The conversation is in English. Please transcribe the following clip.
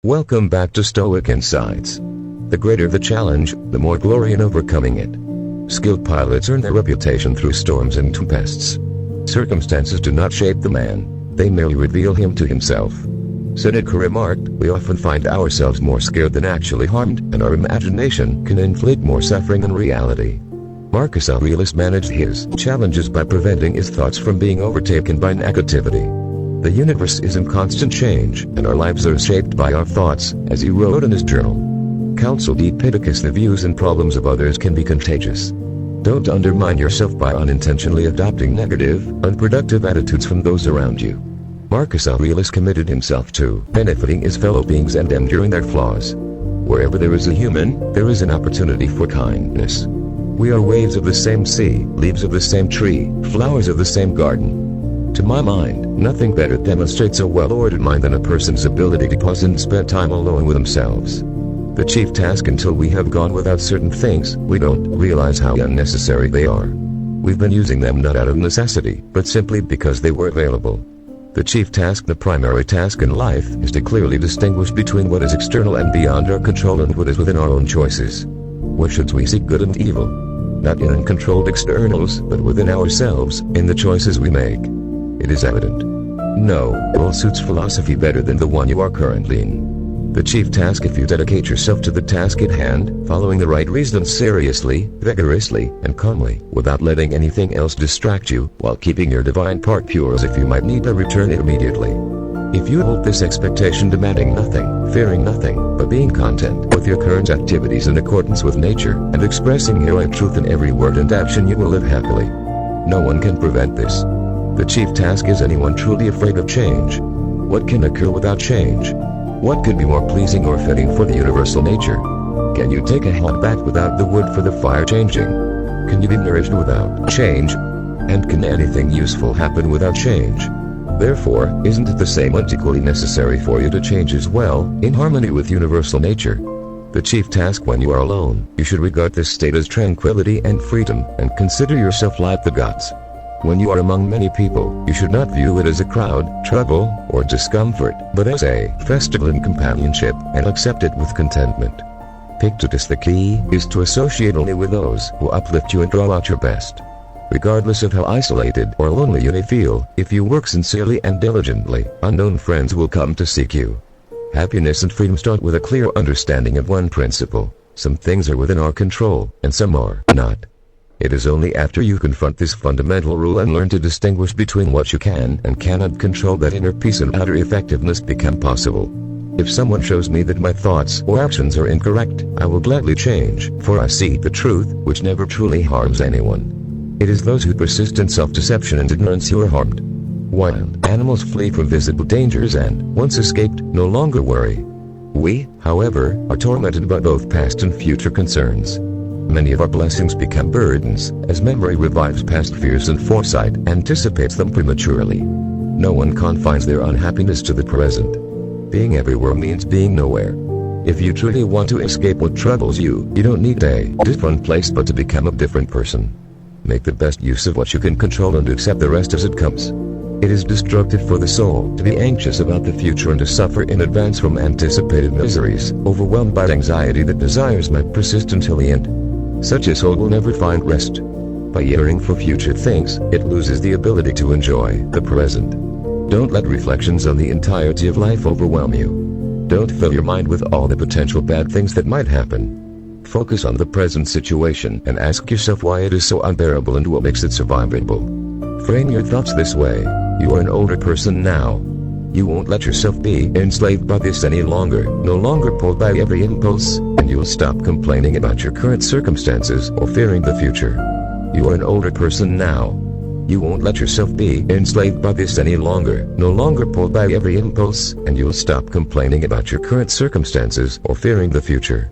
Welcome back to Stoic Insights. The greater the challenge, the more glory in overcoming it. Skilled pilots earn their reputation through storms and tempests. Circumstances do not shape the man, they merely reveal him to himself. Seneca remarked, "We often find ourselves more scared than actually harmed, and our imagination can inflict more suffering than reality." Marcus Aurelius managed his challenges by preventing his thoughts from being overtaken by negativity. The universe is in constant change, and our lives are shaped by our thoughts, as he wrote in his journal. Counseled Epictetus, the views and problems of others can be contagious. Don't undermine yourself by unintentionally adopting negative, unproductive attitudes from those around you. Marcus Aurelius committed himself to benefiting his fellow beings and enduring their flaws. Wherever there is a human, there is an opportunity for kindness. We are waves of the same sea, leaves of the same tree, flowers of the same garden. To my mind, nothing better demonstrates a well-ordered mind than a person's ability to pause and spend time alone with themselves. The chief task until we have gone without certain things, we don't realize how unnecessary they are. We've been using them not out of necessity, but simply because they were available. The chief task, the primary task in life, is to clearly distinguish between what is external and beyond our control and what is within our own choices. Where should we seek good and evil? Not in uncontrolled externals, but within ourselves, in the choices we make. It is evident. No role suits philosophy better than the one you are currently in. The chief task, if you dedicate yourself to the task at hand, following the right reasons seriously, vigorously, and calmly, without letting anything else distract you, while keeping your divine part pure as if you might need to return it immediately. If you hold this expectation, demanding nothing, fearing nothing, but being content with your current activities in accordance with nature, and expressing your own truth in every word and action, you will live happily. No one can prevent this. The chief task is anyone truly afraid of change. What can occur without change? What could be more pleasing or fitting for the universal nature? Can you take a hot bath without the wood for the fire changing? Can you be nourished without change? And can anything useful happen without change? Therefore, isn't it the same and equally necessary for you to change as well, in harmony with universal nature? The chief task when you are alone, you should regard this state as tranquility and freedom, and consider yourself like the gods. When you are among many people, you should not view it as a crowd, trouble, or discomfort, but as a festival and companionship, and accept it with contentment. Epictetus, the key is to associate only with those who uplift you and draw out your best. Regardless of how isolated or lonely you may feel, if you work sincerely and diligently, unknown friends will come to seek you. Happiness and freedom start with a clear understanding of one principle: some things are within our control, and some are not. It is only after you confront this fundamental rule and learn to distinguish between what you can and cannot control that inner peace and outer effectiveness become possible. If someone shows me that my thoughts or actions are incorrect, I will gladly change, for I see the truth, which never truly harms anyone. It is those who persist in self-deception and ignorance who are harmed. Wild animals flee from visible dangers and, once escaped, no longer worry. We, however, are tormented by both past and future concerns. Many of our blessings become burdens, as memory revives past fears and foresight anticipates them prematurely. No one confines their unhappiness to the present. Being everywhere means being nowhere. If you truly want to escape what troubles you, you don't need a different place but to become a different person. Make the best use of what you can control and accept the rest as it comes. It is destructive for the soul to be anxious about the future and to suffer in advance from anticipated miseries, overwhelmed by anxiety that desires might persist until the end. Such a soul will never find rest. By yearning for future things, it loses the ability to enjoy the present. Don't let reflections on the entirety of life overwhelm you. Don't fill your mind with all the potential bad things that might happen. Focus on the present situation and ask yourself why it is so unbearable and what makes it survivable. Frame your thoughts this way: you are an older person now. You won't let yourself be enslaved by this any longer, no longer pulled by every impulse, and you'll stop complaining about your current circumstances or fearing the future. You are an older person now. You won't let yourself be enslaved by this any longer, no longer pulled by every impulse, and you'll stop complaining about your current circumstances or fearing the future.